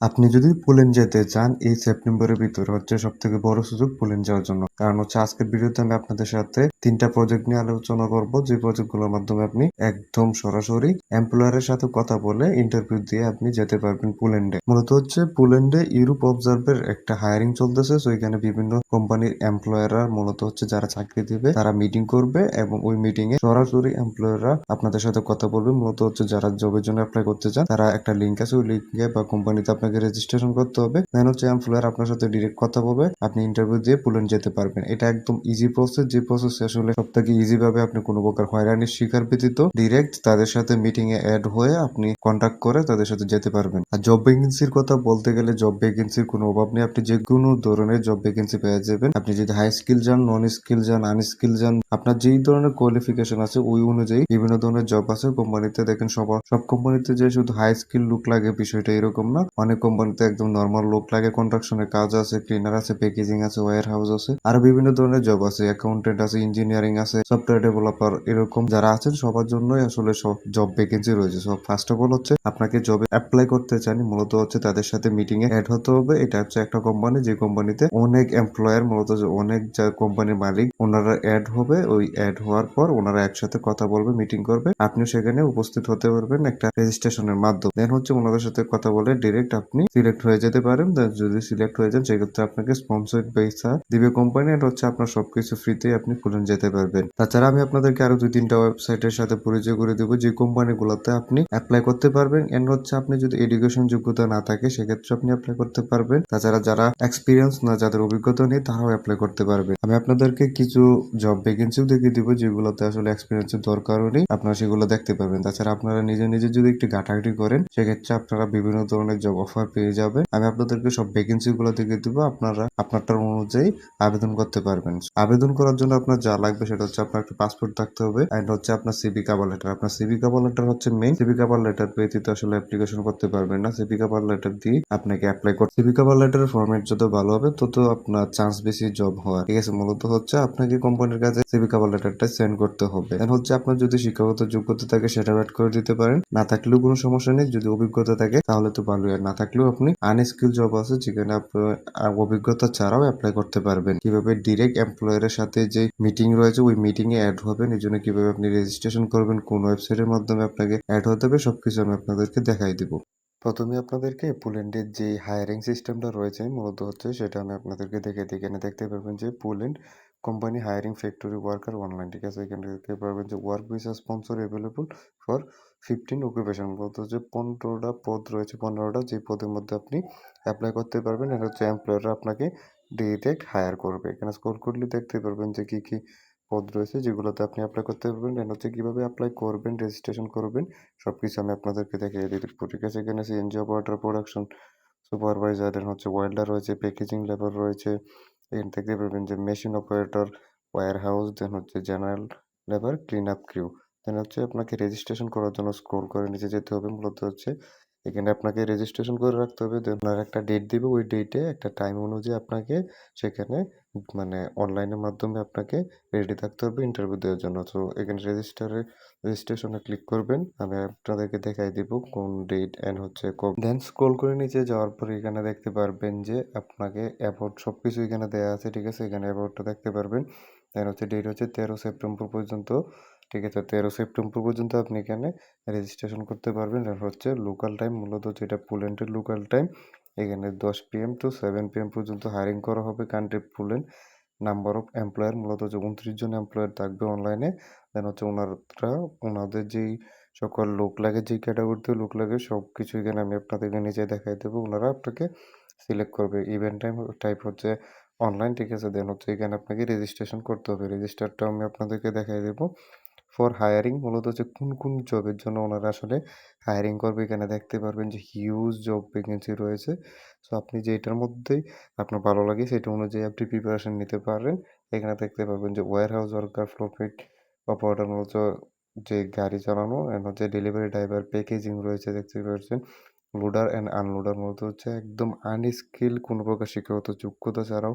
আপনি যদি পোল্যান্ড যেতে চান এই সেপ্টেম্বরের ভিতরে হচ্ছে সবথেকে বড় সুযোগ পোল্যান্ড যাওয়ার জন্য। কারণ হচ্ছে আজকের ভিডিওতে আমি আপনাদের সাথে ৩টা প্রজেক্ট নিয়ে আলোচনা করব, যে প্রজেক্টগুলোর মাধ্যমে আপনি একদম সরাসরি এমপ্লয়ারের সাথে কথা বলে ইন্টারভিউ দিয়ে আপনি যেতে পারবেন পোল্যান্ডে। মূলত হচ্ছে পোল্যান্ডে ইউরোপ অবজার্ভের একটা হায়ারিং চলতেছে। সো এখানে বিভিন্ন কোম্পানির এমপ্লয়াররা মূলত হচ্ছে যারা চাকরি দিবে তারা মিটিং করবে এবং ওই মিটিং এ সরাসরি এমপ্লয়াররা আপনাদের সাথে কথা বলবে। মূলত হচ্ছে যারা জবের জন্য অ্যাপ্লাই করতে চান তারা একটা লিঙ্ক আছে, ওই লিঙ্কে বা কোম্পানিতে আপনাকে রেজিস্ট্রেশন করতে হবে। দেন হচ্ছে এমপ্লয়ার আপনার সাথে ডিরেক্ট কথা বলবে, আপনি ইন্টারভিউ দিয়ে পোল্যান্ড যেতে পারবেন। এটা একদম ইজি প্রসেস, যে প্রসেস আসলে সব থেকে ইজি ভাবে আপনি কোনো প্রকার হয়রানির শিকার ব্যতীত ডিরেক্ট তাদের সাথে মিটিং এ অ্যাড হয়ে আপনি কন্ট্যাক্ট করে তাদের সাথে যেতে পারবেন। আর জব ভ্যাকেন্সির কথা বলতে গেলে জব ভ্যাকেন্সির কোনো অভাব নেই, আপনি যে কোনো ধরনের জব ভ্যাকেন্সি পেয়ে যাবেন। আপনি যদি হাই স্কিল যান, নন স্কিল যান, আনস্কিল যান, আপনার যেই ধরনের কোয়ালিফিকেশন আছে ওই অনুযায়ী বিভিন্ন ধরনের জব আছে কোম্পানিতে। দেখেন সব কোম্পানিতে যে শুধু হাই স্কিল লুক লাগে বিষয়টা এরকম না। অনেক কোম্পানিতে একদম নর্মাল লোক লাগে, কন্ট্রাকশনের কাজ আছে, ক্লিনার আছে, প্যাকেজিং আছে, ওয়্যার হাউস আছে, আরো বিভিন্ন ধরনের জব আছে, অ্যাকাউন্টেন্ট আছে, ইঞ্জিনিয়ারিং আছে, সফটওয়্যার ডেভেলপার, এরকম যারা আছেন সবার জন্যই আসলে সব জব ভ্যাকেন্সি রয়েছে। সো ফার্স্ট অফ অল হচ্ছে আপনাকে জবে অ্যাপ্লাই করতে চান, মূলত হচ্ছে তাদের সাথে মিটিং এ অ্যাড হতে হবে। এটা হচ্ছে একটা কোম্পানি, যে কোম্পানিতে অনেক এমপ্লয়ার, মূলত অনেক যা কোম্পানির মালিক ওনারা অ্যাড হবে। ওই অ্যাড হওয়ার পর ওনারা একসাথে কথা বলবে, মিটিং করবে, আপনি সেখানে উপস্থিত হতে পারবেন একটা রেজিস্ট্রেশনের মাধ্যমে। দেন হচ্ছে ওনাদের সাথে কথা বলে ডিরেক্ট আপনি সিলেক্ট হয়ে যেতে পারেন। যদি সিলেক্ট হয়ে যান সেক্ষেত্রে আপনাকে স্পন্সর পয়সা দিবে কোম্পানি, আর হচ্ছে আপনার সবকিছু ফ্রিতে আপনি খুলন যেতে পারবেন। তাছাড়া আমি আপনাদেরকে আরো 2-3টা ওয়েবসাইটের সাথে পরিচয় করে দেবো, যে কোম্পানিগুলোতে আপনি অ্যাপ্লাই করতে পারবেন। এন্ড হচ্ছে আপনি যদি এডুকেশন যোগ্যতা না থাকে সেক্ষেত্রে আপনি অ্যাপ্লাই করতে পারবেন। তাছাড়া যারা এক্সপিরিয়েন্স না, যাদের অভিজ্ঞতা নেই, তারাও অ্যাপ্লাই করতে পারবেন। আমি আপনাদেরকে কিছু জব ভ্যাকেন্সিও দেখিয়ে দিব যেগুলোতে আসলে এক্সপিরিয়েন্সের দরকারও নেই, আপনারা সেগুলো দেখতে পারবেন। তাছাড়া আপনারা নিজে নিজে যদি একটু ঘাটাঘাটি করেন সেক্ষেত্রে আপনারা বিভিন্ন ধরনের জব অফার পেয়ে যাবেন। আমি আপনাদেরকে সব ভ্যাকেন্সি গুলো দেখিয়ে দিব, আপনারা আপনারটার অনুযায়ী আবেদন করতে পারবেন। আবেদন করার জন্য আপনার যা লাগবে সেটা হচ্ছে আপনার একটা পাসপোর্ট থাকতে হবে, এন্ড হচ্ছে আপনার সিভি কভার লেটার। আপনার সিভি কভার লেটার হচ্ছে মেইন, সিভি কভার লেটার ব্যতীত আসলে অ্যাপ্লিকেশন করতে পারবেন না। সিভি কভার লেটার দিয়ে আপনাকে অ্যাপ্লাই করতে, সিভি কভার লেটারের ফরম্যাট যত ভালো হবে তত আপনার চান্স বেশি জব হওয়ার। ঠিক আছে, মূলত হচ্ছে আপনাকে কোম্পানির কাছে সিভি কভার লেটারটা সেন্ড করতে হবে। দেন হচ্ছে আপনার যদি শিক্ষাগত যোগ্যতা থাকে সেটা অ্যাড করে দিতে পারেন, না থাকলেও কোনো সমস্যা নেই। যদি অভিজ্ঞতা থাকে তাহলে তো ভালোই, আর না থাকলেও আপনি আনস্কিল জব আছে যেখানে আপনি অভিজ্ঞতা ছাড়াও অ্যাপ্লাই করতে পারবেন। কিভাবে ডিরেক্ট এমপ্লয়ারের সাথে যে মিটিং রয়েছে ওই মিটিং এ অ্যাড হবেন, এই জন্য কিভাবে আপনি রেজিস্ট্রেশন করবেন, কোন ওয়েবসাইটের মাধ্যমে আপনাকে অ্যাড হতে হবে, সবকিছু আমি আপনাদেরকে দেখাই দিব। প্রথমে আপনাদেরকে পোল্যান্ডের যে হায়ারিং সিস্টেমটা রয়েছে মূলত হচ্ছে সেটা আমি আপনাদেরকে দেখে দিই। এখানে দেখতে পারবেন যে Poland company hiring factory worker online. ঠিক আছে, এখানে দেখতে পারবেন যে work visa sponsor available for 15 occupation. মূলত হচ্ছে 15টা পদ রয়েছে, 15টা, যে পদের মধ্যে আপনি অ্যাপ্লাই করতে পারবেন। এটা হচ্ছে এমপ্লয়াররা আপনাকে ডিরেক্ট হায়ার করবে। এখানে স্ক্রল করলে দেখতে পারবেন যে কি কি পদ রয়েছে যেগুলোতে আপনি অ্যাপ্লাই করতে পারবেন, এন্ড হচ্ছে কিভাবে অ্যাপ্লাই করবেন, রেজিস্ট্রেশন করবেন, সবকিছু আমি আপনাদেরকে দেখিয়ে দিতে পারি। ঠিক আছে, এখানে সিএনজি অপারেটর, প্রোডাকশন সুপারভাইজার, দেন হচ্ছে ওয়েল্ডার রয়েছে, প্যাকেজিং লেবার রয়েছে। এখানে দেখতে পারবেন যে machine operator, warehouse, then হচ্ছে general labour, clean up crew. Then হচ্ছে আপনাকে রেজিস্ট্রেশন করার জন্য স্ক্রল করে নিচে যেতে হবে। মূলত হচ্ছে এখানে আপনাকে রেজিস্ট্রেশন করে রাখতে হবে। দেন আপনার একটা ডেট দিবে, ওই ডেটে একটা টাইম অনুযায়ী আপনাকে সেখানে মানে অনলাইনের মাধ্যমে আপনাকে রেডি থাকতে হবে ইন্টারভিউ দেওয়ার জন্য। তো এখানে রেজিস্ট্রেশনে ক্লিক করবেন। আমি আপনাদেরকে দেখাই দিব কোন ডেট এন্ড হচ্ছে কবে। দেন স্ক্রল করে নিচে যাওয়ার পরে এখানে দেখতে পারবেন যে আপনাকে অ্যাবাউট সবকিছু এখানে দেওয়া আছে। ঠিক আছে, এখানে অ্যাবাউটটা দেখতে পারবেন। দেন হচ্ছে ডেট হচ্ছে 13 সেপ্টেম্বর পর্যন্ত। ঠিক আছে, 13 সেপ্টেম্বর পর্যন্ত আপনি এখানে রেজিস্ট্রেশন করতে পারবেন। আর হচ্ছে লোকাল টাইম, মূলত যেটা পোল্যান্ডের লোকাল টাইম, এখানে 10 PM টু 7 PM পর্যন্ত হায়ারিং করা হবে। Country Poland. Number of employer মূলত হচ্ছে 29 জন এমপ্লয়ার থাকবে অনলাইনে। দেন হচ্ছে ওনারা ওনাদের যেই সকল লোক লাগে, যেই ক্যাটাগরিতে লোক লাগে সবকিছু এখানে আমি আপনাদেরকে নিচে দেখাই দেবো। ওনারা আপনাকে সিলেক্ট করবে। ইভেন্ট টাইম টাইপ হচ্ছে অনলাইন। ঠিক আছে, দেন হচ্ছে এখানে আপনাকে রেজিস্ট্রেশন করতে হবে। রেজিস্টারটা আমি আপনাদেরকে দেখাই দেবো। ফর হায়ারিং মূলত হচ্ছে কোন কোন জবের জন্য ওনারা আসলে হায়ারিং করবে, এখানে দেখতে পারবেন যে হিউজ জব ভ্যাকেন্সি রয়েছে। সো আপনি যেটার মধ্যেই আপনার ভালো লাগে সেটা অনুযায়ী আপনি প্রিপারেশন নিতে পারেন। এখানে দেখতে পারবেন যে ওয়্যার হাউস ওয়ার্কার, ফ্লোরপিট অপারেটর, মূলত যে গাড়ি চালানো, এন্ড হচ্ছে ডেলিভারি ড্রাইভার, প্যাকেজিং রয়েছে দেখতে পাচ্ছেন, লোডার অ্যান্ড আনলোডার। মূলত হচ্ছে একদম আনস্কিল, কোনো প্রকার শিক্ষাগত যোগ্যতা ছাড়াও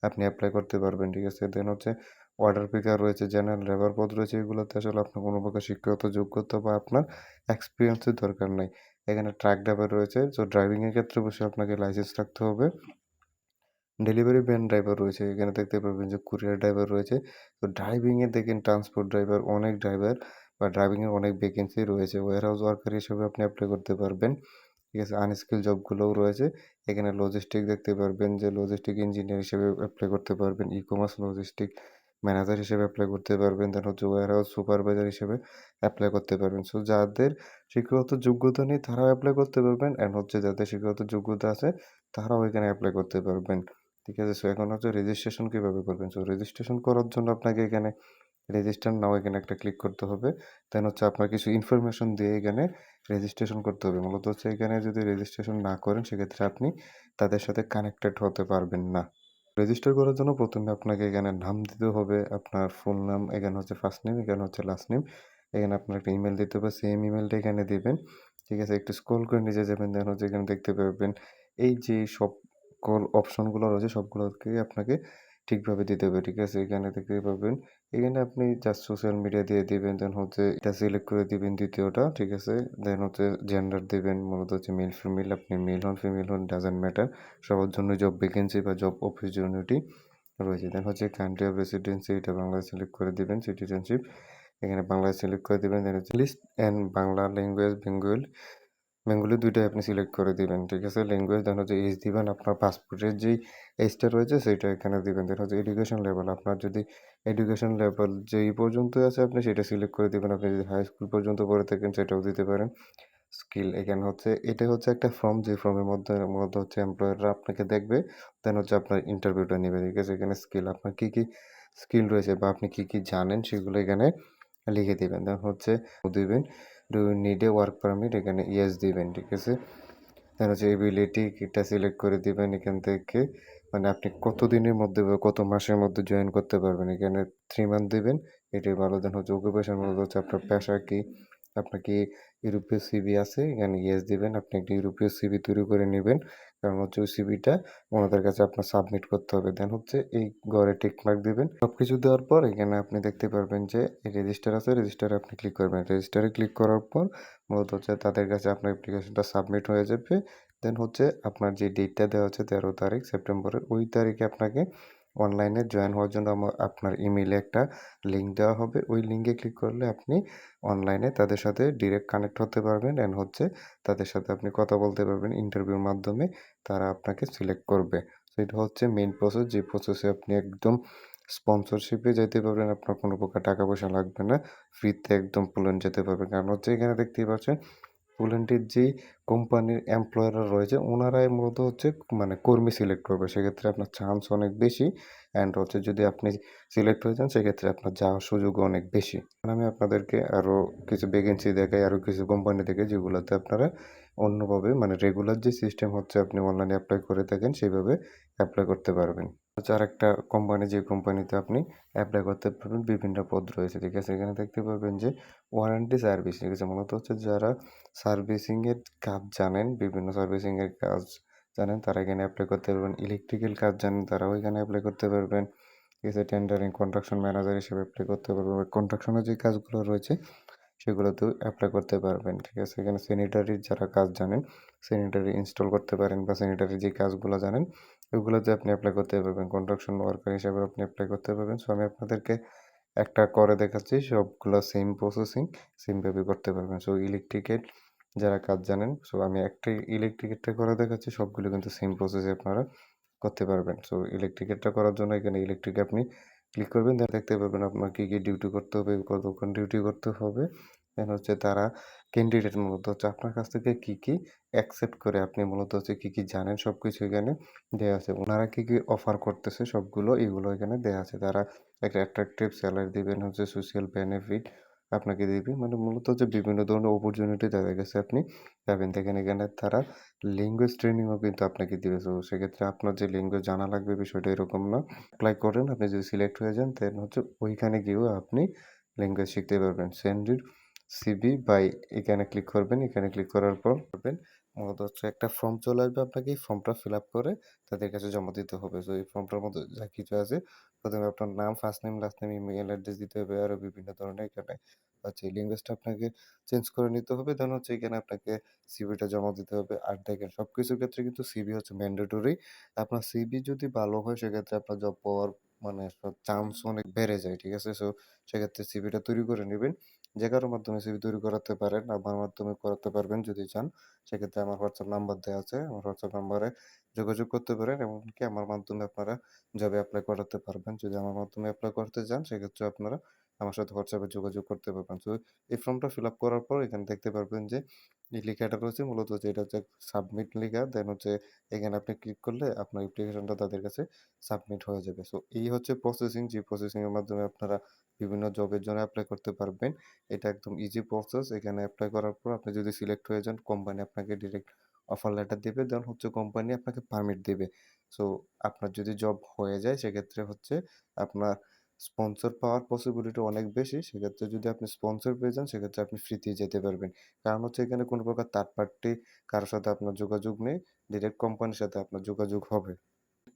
আপনি অ্যাপ্লাই করতে পারবেন। ঠিক আছে, দেন হচ্ছে অর্ডার পিকার রয়েছে, জেনারেল লেবার পদ রয়েছে। এগুলোতে আসলে আপনার কোনো প্রকার শিক্ষাগত যোগ্যতা বা আপনার এক্সপিরিয়েন্সের দরকার নাই। এখানে ট্রাক ড্রাইভার রয়েছে। সো ড্রাইভিং এর ক্ষেত্রে অবশ্যই আপনাকে লাইসেন্স থাকতে হবে। ডেলিভারি ভ্যান ড্রাইভার রয়েছে। এখানে দেখতে পারবেন যে কুরিয়ার ড্রাইভার রয়েছে। তো ড্রাইভিং এ দেখেন ট্রান্সপোর্ট ড্রাইভার অনেক ড্রাইভার বা ড্রাইভিং এর অনেক ভ্যাকেন্সি রয়েছে। ওয়্যারহাউস ওয়ার্কার হিসেবে আপনি এপ্লাই করতে পারবেন। ঠিক আছে? আনস্কিল জবগুলোও রয়েছে। এখানে লজিস্টিক দেখতে পারবেন যে লজিস্টিক ইঞ্জিনিয়ার হিসেবে এপ্লাই করতে পারবেন। ই-কমার্স লজিস্টিক ম্যানেজার হিসেবে এপ্লাই করতে পারবেন। দেন হচ্ছে ওয়্যারহাউস সুপারভাইজার হিসেবে এপ্লাই করতে পারবেন। সো যাদের শিক্ষাগত যোগ্যতা নেই তারাও এপ্লাই করতে পারবেন। অ্যান্ড হচ্ছে যাদের শিক্ষাগত যোগ্যতা আছে তারাও এখানে এপ্লাই করতে পারবেন। ঠিক আছে? সো এখন হচ্ছে রেজিস্ট্রেশন কিভাবে করবেন? সো রেজিস্ট্রেশন করার জন্য আপনাকে এখানে রেজিস্টার নাও এখানে একটা ক্লিক করতে হবে। দেন হচ্ছে আপনার কিছু ইনফরমেশন দিয়ে এখানে রেজিস্ট্রেশন করতে হবে। মূলত হচ্ছে এখানে যদি রেজিস্ট্রেশন না করেন সেক্ষেত্রে আপনি তাদের সাথে কানেক্টেড হতে পারবেন না। রেজিস্টার করার জন্য ১ম এ আপনাকে এখানে নাম দিতে হবে। আপনার ফুল নাম, এখানে হচ্ছে ফার্স্ট নেম, এখানে হচ্ছে লাস্ট নেম। এখানে আপনার একটা ইমেইল দিতে হবে। সেম ইমেইলটা এখানে দিবেন। ঠিক আছে? একটু স্ক্রল করে নিচে যাবেন। দেন হচ্ছে এখানে দেখতে পারবেন এই যে সকল অপশনগুলো রয়েছে সবগুলোকে আপনাকে ঠিকভাবে দিতে হবে। ঠিক আছে? এখানে দেখতে পাবেন এখানে আপনি জাস্ট সোশ্যাল মিডিয়া দিয়ে দিবেন। দেন হচ্ছে এটা সিলেক্ট করে দিবেন ২য় টা। ঠিক আছে? দেন হচ্ছে জেন্ডার দিবেন। মূলত হচ্ছে মেল ফিমেল। আপনি মেল হন, ফিমেল হন ডাজন্ট ম্যাটার। সবার জন্য জব ভ্যাকেন্সি বা জব অপরচুনিটি রয়েছে। দেন হচ্ছে কান্ট্রি অফ রেসিডেন্সি এটা বাংলাদেশ সিলেক্ট করে দিবেন। সিটিজেনশিপ এখানে বাংলাদেশ সিলেক্ট করে দিবেন। দেন হচ্ছে list and Bangla language Bengali ২ টাই আপনি সিলেক্ট করে দিবেন। ঠিক আছে? ল্যাঙ্গুয়েজ দেন হচ্ছে এইজ দিবেন। আপনার পাসপোর্টের যেই এইজটা রয়েছে সেইটা এখানে দিবেন। দেন হচ্ছে এডুকেশন লেভেল আপনার যদি এডুকেশন লেভেল যেই পর্যন্তই আছে আপনি সেটা সিলেক্ট করে দিবেন। আপনি যদি হাই স্কুল পর্যন্ত পড়ে থাকেন সেটাও দিতে পারেন। স্কিল এখানে হচ্ছে এটা হচ্ছে একটা ফর্ম যে ফর্মের মধ্যে মূলত হচ্ছে এমপ্লয়াররা আপনাকে দেখবে। দেন হচ্ছে আপনার ইন্টারভিউটা নিবে। ঠিক আছে? এখানে স্কিল আপনার কি স্কিল রয়েছে বা আপনি কি জানেন সেগুলো এখানে লিখে দিবেন। দেন হচ্ছে দিবেন do you need a work permit এখানে ইয়েস দিবেন। ঠিক আছে? দেন হচ্ছে এবিলিটি এটা সিলেক্ট করে দিবেন এখান থেকে। মানে আপনি কতদিনের মধ্যে বা কত মাসের মধ্যে জয়েন করতে পারবেন। এখানে 3 মান্থ দিবেন। এটাই ভালো। দেন হচ্ছে অকুপেশন মূলত হচ্ছে আপনার পেশা কি? আপনার কি ইউরোপীয় সিভি আছে? এখানে ইয়েস দিবেন। আপনি একটা ইউরোপীয় সিভি তৈরি করে নিবেন। কারণ হচ্ছে ওই সিভিটা ওনাদের কাছে আপনার সাবমিট করতে হবে। দেন হচ্ছে এই ঘরে টিক মার্ক দিবেন। সবকিছু দেওয়ার পর এখানে আপনি দেখতে পারবেন যে রেজিস্টার আছে। রেজিস্টারে আপনি ক্লিক করবেন। রেজিস্টারে ক্লিক করার পর মূলত হচ্ছে তাদের কাছে আপনার অ্যাপ্লিকেশনটা সাবমিট হয়ে যাবে। দেন হচ্ছে আপনার যে ডেটটা দেওয়া হচ্ছে ১৩ তারিখ সেপ্টেম্বরের, ওই তারিখে আপনাকে অনলাইনে জয়েন হওয়ার জন্য আপনার ইমেইলে একটা লিঙ্ক দেওয়া হবে। ওই লিঙ্কে ক্লিক করলে আপনি অনলাইনে তাদের সাথে ডিরেক্ট কানেক্ট হতে পারবেন অ্যান্ড হচ্ছে তাদের সাথে আপনি কথা বলতে পারবেন। ইন্টারভিউর মাধ্যমে তারা আপনাকে সিলেক্ট করবে। তো এটা হচ্ছে মেইন প্রসেস যে প্রসেসে আপনি একদম স্পন্সরশিপে যাইতে পারবেন। আপনার কোনো প্রকার টাকা পয়সা লাগবে না। ফ্রিতে একদম পোল্যান্ড যেতে পারবেন। কারণ হচ্ছে এখানে দেখতেই পাচ্ছেন পোল্যান্ডের যেই কোম্পানির এমপ্লয়াররা রয়েছে ওনারাই মূলত হচ্ছে মানে কর্মী সিলেক্ট করবে। সেক্ষেত্রে আপনার চান্স অনেক বেশি অ্যান্ড হচ্ছে যদি আপনি সিলেক্ট হয়ে যান সেক্ষেত্রে আপনার যাওয়ার সুযোগও অনেক বেশি। এখন আমি আপনাদেরকে আরও কিছু ভ্যাকেন্সি দেখাই, আরও কিছু কোম্পানি দেখাই যেগুলোতে আপনারা অন্যভাবে মানে রেগুলার যে সিস্টেম হচ্ছে আপনি অনলাইনে এপ্লাই করে থাকেন সেভাবে এপ্লাই করতে পারবেন। হচ্ছে আরেকটা কোম্পানি যে কোম্পানিতে আপনি এপ্লাই করতে পারবেন বিভিন্ন পদ রয়েছে। ঠিক আছে? এখানে দেখতে পারবেন যে ওয়ারেন্টি সার্ভিস। ঠিক আছে? মূলত হচ্ছে যারা সার্ভিসিং এর কাজ জানেন, বিভিন্ন সার্ভিসিং এর কাজ জানেন তারা এখানে এপ্লাই করতে পারবেন। ইলেকট্রিক্যাল কাজ জানেন তারাও এখানে এপ্লাই করতে পারবেন। ঠিক আছে? টেন্ডারিং কন্ট্রাকশন ম্যানেজার হিসেবে এপ্লাই করতে পারবেন। কন্ট্রাকশনের যে কাজগুলো রয়েছে সেগুলোতেও এপ্লাই করতে পারবেন। ঠিক আছে? এখানে স্যানিটারির যারা কাজ জানেন, স্যানিটারি ইনস্টল করতে পারেন বা স্যানিটারি যে কাজগুলো জানেন ওগুলোতে আপনি এপ্লাই করতে পারবেন। কন্ট্রাকশন ওয়ার্কার হিসেবে আপনি এপ্লাই করতে পারবেন। সো আমি আপনাদেরকে একটা করে দেখাচ্ছি সবগুলা সেম প্রসেসিং সেম ভাবে করতে পারবেন। সো ইলেকট্রিকের যারা কাজ জানেন সো আমি একটাই ইলেকট্রিকেরটা করে দেখাচ্ছি সবগুলো কিন্তু সেম প্রসেসে আপনারা করতে পারবেন। সো ইলেকট্রিকেরটা করার জন্য এখানে ইলেকট্রিকে আপনি ক্লিক করবেন দেন দেখতে পারবেন আপনার কি ডিউটি করতে হবে, কতক্ষণ ডিউটি করতে হবে। দেন হচ্ছে তারা ক্যান্ডিডেট মূলত হচ্ছে আপনার কাছ থেকে কি অ্যাকসেপ্ট করে আপনি মূলত হচ্ছে কি জানেন সবকিছু এখানে দেয়া আছে। উনারা কি অফার করতেছে সবগুলো এগুলো এখানে দেয়া আছে। তারা একটা অ্যাট্রাকটিভ স্যালারি দিবেন হচ্ছে সোশ্যাল বেনিফিট আপনাকে দিবে। মানে মূলত হচ্ছে বিভিন্ন ধরনের অপরচুনিটি তাদের কাছে আপনি পাবেন। দেখেন এখানে তারা ল্যাঙ্গুয়েজ ট্রেনিংও কিন্তু আপনাকে দিবে। সো সেক্ষেত্রে আপনার যে ল্যাঙ্গুয়েজ জানা লাগবে বিষয়টা এরকম না। এপ্লাই করেন, আপনি যদি সিলেক্ট হয়ে যান দেন হচ্ছে ওইখানে গিয়েও আপনি ল্যাঙ্গুয়েজ শিখতে পারবেন। সেন্ড ইউর সিভি বাই এখানে ক্লিক করবেন। এখানে ক্লিক করার পর পাবেন মূলত হচ্ছে একটা ফর্ম চলে আসবে আপনাকে এই ফর্মটা ফিল আপ করে তাদের কাছে জমা দিতে হবে। সো এই ফর্মটার মধ্যে যা কিছু আছে ১ম এ আপনার নাম, first name, last name, email address দিতে হবে। আরো বিভিন্ন ধরনের এখানে হচ্ছে ল্যাঙ্গুয়েজটা আপনাকে চেঞ্জ করে নিতে হবে। দেন হচ্ছে এখানে আপনাকে সিভিটা জমা দিতে হবে। আর দেখেন সবকিছুর ক্ষেত্রে কিন্তু সিভি হচ্ছে ম্যান্ডেটরি। আপনার সিভি যদি ভালো হয় সেক্ষেত্রে আপনার জব পাওয়ার মানে চান্স অনেক বেড়ে যায়। ঠিক আছে? সো সেক্ষেত্রে সিভিটা তৈরি করে নিবেন। যে কারো মাধ্যমে সিভি তৈরি করাতে পারেন। আমার মাধ্যমে করাতে পারবেন যদি চান। সেক্ষেত্রে আমার হোয়াটসঅ্যাপ নাম্বার দেয়া আছে। আমার হোয়াটসঅ্যাপ নাম্বারে যোগাযোগ করতে পারেন। এমনকি আমার মাধ্যমে আপনারা জবে এপ্লাই করাতে পারবেন। যদি আমার মাধ্যমে এপ্লাই করতে চান সেক্ষেত্রে আপনারা আমার সাথে হোয়াটসঅ্যাপে যোগাযোগ করতে পারবেন। সো এই ফর্মটা ফিল আপ করার পর এখানে দেখতে পারবেন যে এই লেখাটা রয়েছে মূলত যে এটা হচ্ছে সাবমিট লেখা। দেন হচ্ছে এখানে আপনি ক্লিক করলে আপনার অ্যাপ্লিকেশনটা তাদের কাছে সাবমিট হয়ে যাবে। সো এই হচ্ছে প্রসেসিং যে প্রসেসিং এর মাধ্যমে আপনারা বিভিন্ন জবের জন্য এপ্লাই করতে পারবেন। এটা একদম ইজি প্রসেস। এখানে এপ্লাই করার পর আপনি যদি সিলেক্ট হয়ে যান, কোম্পানি আপনাকে ডিরেক্ট অফার লেটার দিবে। দেন হচ্ছে কোম্পানি আপনাকে পারমিট দিবে। সো আপনার যদি জব হয়ে যায় সেক্ষেত্রে হচ্ছে আপনার স্পন্সর পাওয়ার পসিবিলিটি অনেক বেশি। সেক্ষেত্রে যদি আপনি স্পন্সর পেয়ে যান সেক্ষেত্রে আপনি ফ্রিতেই যেতে পারবেন। কারণ হচ্ছে এখানে কোনো প্রকার থার্ড পার্টি কারো সাথে আপনার যোগাযোগ নেই। ডিরেক্ট কোম্পানির সাথে আপনার যোগাযোগ হবে।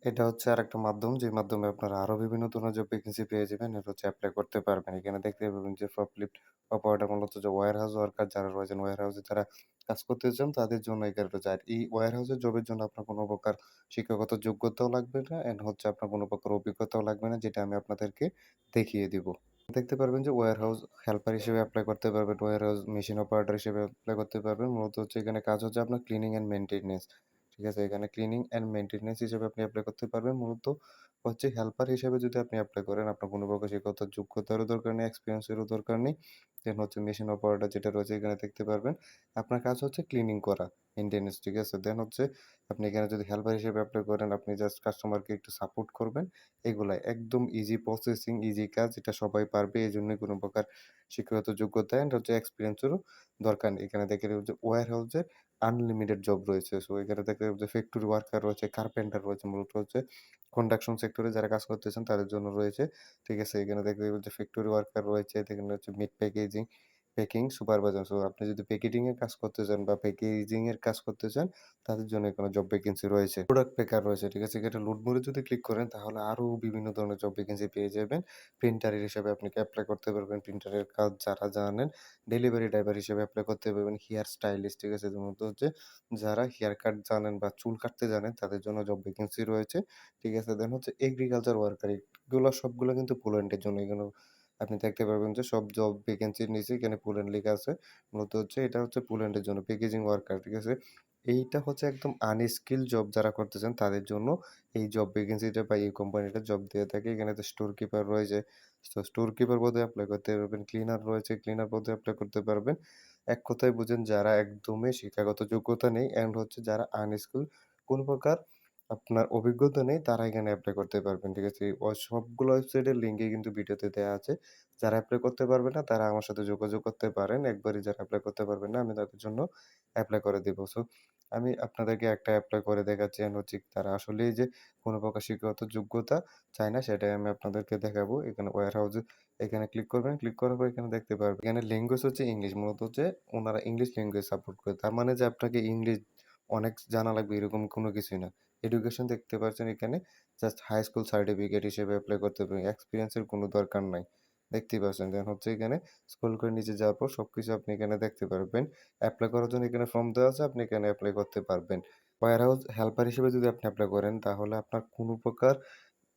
এটা হচ্ছে আরেকটা মাধ্যম, যে মাধ্যমে আপনারা আরো বিভিন্ন ধরনের জব ভ্যাকেন্সি পেয়ে যাবেন। এটা হচ্ছে এপ্লাই করতে পারবেন। এখানে দেখতে পাবেন যে ফরক্লিফট অপারেটর মূলত যে ওয়্যারহাউস ওয়ার্কার যারা রয়েছেন, ওয়্যারহাউসে যারা কাজ করতে চান তাদের জন্য এই কাজটা যায়। আর এই ওয়্যারহাউসের জবের জন্য আপনার কোনো প্রকার শিক্ষাগত যোগ্যতাও লাগবে না অ্যান্ড হচ্ছে আপনার কোনো প্রকার অভিজ্ঞতাও লাগবে না, যেটা আমি আপনাদেরকে দেখিয়ে দিব। দেখতে পারবেন যে ওয়্যারহাউস হেল্পার হিসেবে এপ্লাই করতে পারবেন, ওয়্যারহাউস মেশিন অপারেটর হিসেবে এপ্লাই করতে পারবেন। মূলত হচ্ছে এখানে কাজ হচ্ছে আপনার ক্লিনিং অ্যান্ড মেইনটেন্যান্স। ঠিক আছে? এখানে ক্লিনিং অ্যান্ড মেইনটেন্যান্স হিসেবে আপনি এপ্লাই করতে পারবেন। মূলত হচ্ছে হেল্পার হিসেবে যদি আপনি এপ্লাই করেন, আপনার কোনো প্রকার শিক্ষাগত যোগ্যতারও দরকার নেই, এক্সপেরিয়েন্স এরও দরকার নেই। দেন হচ্ছে মেশিন অপারেটর যেটা রয়েছে এখানে দেখতে পারবেন। আপনার কাজ হচ্ছে ক্লিনিং করা, মেইনটেন্যান্স, ঠিক আছে? দেন হচ্ছে আপনি এখানে যদি হেল্পার হিসেবে এপ্লাই করেন, আপনি জাস্ট কাস্টমারকে একটু সাপোর্ট করবেন। এগুলাই একদম ইজি প্রসেসিং, ইজি কাজ। এটা সবাই পারবে। এজন্যই কোনো প্রকার শিক্ষাগত যোগ্যতা অ্যান্ড হচ্ছে এক্সপেরিয়েন্স এরও দরকার নেই। এখানে দেখেন যে ওয়্যার হাউসে আনলিমিটেড জব রয়েছে। সো এখানে দেখতে পাবেন যে ফ্যাক্টরি ওয়ার্কার রয়েছে, কার্পেন্টার রয়েছে, মূলত হচ্ছে কনস্ট্রাকশন সেক্টরে যারা কাজ করতেছেন তাদের জন্য রয়েছে। ঠিক আছে? এখানে দেখতে পাবেন যে ফ্যাক্টরি ওয়ার্কার রয়েছে, এখানে হচ্ছে meat packaging, packing supervisor. So আপনি যদি প্যাকেটিং এর কাজ করতে চান বা প্যাকেজিং এর কাজ করতে চান তাদের জন্য এখানে জব ভ্যাকেন্সি রয়েছে। প্রোডাক্ট প্যাকার রয়েছে। ঠিক আছে? এখানে লোড মোডে যদি ক্লিক করেন তাহলে আরো বিভিন্ন ধরনের জব ভ্যাকেন্সি পেয়ে যাবেন। প্রিন্টারের হিসাবে আপনি এপ্লাই করতে পারবেন। প্রিন্টারের কাজ যারা জানেন, ডেলিভারি ড্রাইভার হিসেবে এপ্লাই করতে পারবেন। হেয়ার স্টাইলিস্ট, ঠিক আছে? এদের মধ্যে হচ্ছে যারা হেয়ার কাট জানেন বা চুল কাটতে জানেন তাদের জন্য জব ভ্যাকেন্সি রয়েছে। ঠিক আছে? দেন হচ্ছে এগ্রিকালচার ওয়ার্কার, এগুলো সবগুলো কিন্তু পোল্যান্ডের জন্য। এগুলো আপনি দেখতে পারবেন যে সব জব ভ্যাকেন্সির নিচে এখানে পোল্যান্ড লেখা আছে। মূলত হচ্ছে এটা হচ্ছে পোল্যান্ডের জন্য প্যাকেজিং ওয়ার্কার। ঠিক আছে? এইটা হচ্ছে একদম আনস্কিল জব যারা করতেছেন তাদের জন্য এই জব ভ্যাকেন্সিটা বা এই কোম্পানিটা জব দিয়ে থাকে। এখানে তো স্টোর কিপার রয়েছে। তো স্টোর কিপার পদে এপ্লাই করতে পারবেন। ক্লিনার রয়েছে, ক্লিনার পদে এপ্লাই করতে পারবেন। এক কথায় বুঝেন যারা একদমই শিক্ষাগত যোগ্যতা নেই অ্যান্ড হচ্ছে যারা আনস্কিল, কোন প্রকার আপনার অভিজ্ঞতা নেই তারা এখানে এপ্লাই করতে পারবেন। ঠিক আছে? সবগুলো ওয়েবসাইটের লিঙ্কই কিন্তু ভিডিওতে দেয়া আছে। যারা এপ্লাই করতে পারবে না তারা আমার সাথে যোগাযোগ করতে পারেন। একবারই যারা এপ্লাই করতে পারবেন না আমি তাদের জন্য এপ্লাই করে দিব। সো আমি আপনাদেরকে একটা এপ্লাই করে দেখাচ্ছি এন্ড হচ্ছে তারা আসলেই যে কোন প্রকার শিক্ষাগত যোগ্যতা চায় না সেটাই আমি আপনাদেরকে দেখাবো। এখানে ওয়্যার হাউসে এখানে ক্লিক করবেন। ক্লিক করার পর এখানে দেখতে পারবেন। এখানে ল্যাঙ্গুয়েজ হচ্ছে ইংলিশ। মূলত হচ্ছে উনারা ইংলিশ ল্যাঙ্গুয়েজ সাপোর্ট করে। তার মানে যে আপনাকে ইংলিশ অনেক জানা লাগবে এরকম কোনো কিছুই না। এডুকেশন দেখতে পাচ্ছেন এখানে জাস্ট হাই স্কুল সার্টিফিকেট হিসেবে এপ্লাই করতে পারেন। এক্সপেরিয়েন্স এর কোনো দরকার নাই। দেখতেই পাচ্ছেন। দেন হচ্ছে এখানে স্ক্রল করে নিচে যাওয়ার পর সবকিছু আপনি এখানে দেখতে পারবেন। এপ্লাই করার জন্য এখানে ফর্ম দেওয়া আছে। আপনি এখানে এপ্লাই করতে পারবেন। ওয়্যারহাউস হেল্পার হিসেবে যদি আপনি এপ্লাই করেন তাহলে আপনার কোনো প্রকার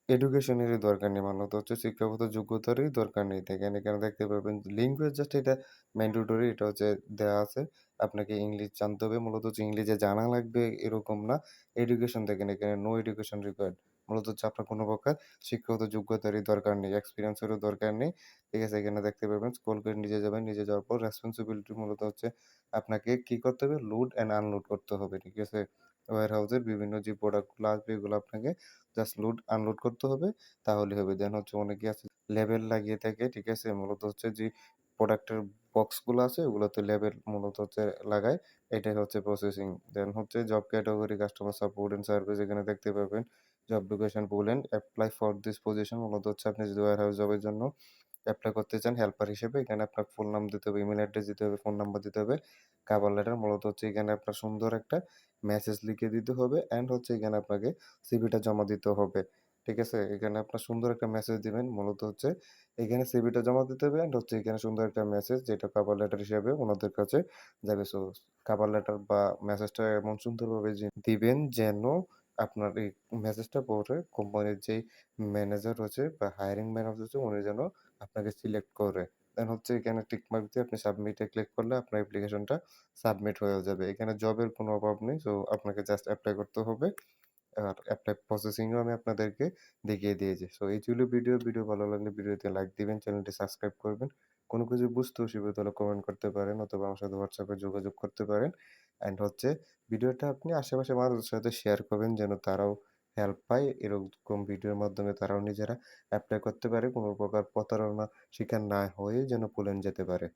এডুকেশনেরই দরকার নেই। মূলত হচ্ছে শিক্ষাগত যোগ্যতারই দরকার নেই। দেখেন এখানে দেখতে পারবেন ল্যাঙ্গুয়েজ জাস্ট এটা ম্যান্ডেটরি, এটা হচ্ছে দেয়া আছে। আপনাকে ইংলিশ জানতে হবে। মূলত হচ্ছে ইংরেজি জানা লাগবে এরকম না। এডুকেশন দেখেন এখানে নো এডুকেশন রিকোয়ার্ড। মূলত হচ্ছে আপনার কোনো প্রকার শিক্ষাগত যোগ্যতারই দরকার নেই। এক্সপেরিয়েন্স এরও দরকার নেই। ঠিক আছে? এখানে দেখতে পারবেন স্ক্রল করে নিচে যাবেন। নিচে যাওয়ার পর রেসপনসিবিলিটি মূলত হচ্ছে আপনাকে কি করতে হবে? লোড অ্যান্ড আনলোড করতে হবে। ঠিক আছে? ওয়্যারহাউসের বিভিন্ন যে প্রোডাক্টগুলো আসবে এগুলো আপনাকে জাস্ট লোড আনলোড করতে হবে তাহলে হবে। দেন হচ্ছে অনেকে আছে লেবেল লাগিয়ে থাকে। ঠিক আছে? মূলত হচ্ছে যে প্রোডাক্টের বক্সগুলো আছে ওগুলোতে লেবেল মূলত হচ্ছে লাগায়। এটাই হচ্ছে প্রসেসিং। দেন হচ্ছে job category, customer support and service এখানে দেখতে পাবেন। জব লোকেশন বললেন এপ্লাই ফর দিস পজিশন মূলত হচ্ছে আপনি যদি ওয়্যারহাউস জবের জন্য এপ্লাই করতে চান হেল্পার হিসেবে, এখানে আপনার ফুল নাম দিতে হবে, ইমেইল অ্যাড্রেস দিতে হবে, ফোন নাম্বার দিতে হবে। কভার লেটার মূলত হচ্ছে এখানে আপনার সুন্দর একটা মেসেজ লিখে দিতে হবে অ্যান্ড হচ্ছে এখানে আপনাকে সিভিটা জমা দিতে হবে। ঠিক আছে? এখানে আপনার সুন্দর একটা মেসেজ দিবেন। মূলত হচ্ছে এখানে সিভিটা জমা দিতে হবে অ্যান্ড হচ্ছে এখানে সুন্দর একটা মেসেজ যেটা কভার লেটার হিসেবে উনাদের কাছে যাবে। সো কভার লেটার বা মেসেজটা এমন সুন্দরভাবে দিবেন যেন আপনার এই মেসেজটা পড়ে কোম্পানির যেই ম্যানেজার হচ্ছে বা হায়ারিং ম্যানেজার হচ্ছে উনি যেন আপনাকে সিলেক্ট করে। দেন হচ্ছে এখানে টিক মার্ক দিয়ে আপনি সাবমিটে ক্লিক করলে আপনার অ্যাপ্লিকেশনটা সাবমিট হয়ে যাবে। এখানে জবের কোনো অভাব নেই। সো আপনাকে জাস্ট এপ্লাই করতে হবে। আর এপ্লাই প্রসেসিং ও আমি আপনাদেরকে দেখিয়ে দিয়েছি। সো এই ছিল ভিডিও। ভিডিও ভালো লাগলে ভিডিওতে লাইক দিবেন, চ্যানেলটি সাবস্ক্রাইব করবেন। কোনো কিছু বুঝতে অসুবিধা হলে কমেন্ট করতে পারেন অথবা আমার সাথে WhatsApp এ যোগাযোগ করতে পারেন। অ্যান্ড হচ্ছে ভিডিওটা আপনি আশেপাশের মানুষদের সাথে শেয়ার করবেন যেন তারাও হেল্প পায়। এরকম ভিডিওর মাধ্যমে তারাও নিজেরা এপ্লাই করতে পারে। কোনো প্রকার প্রতারণা শিকার না হয়ে যেন ভুলেন যেতে পারে।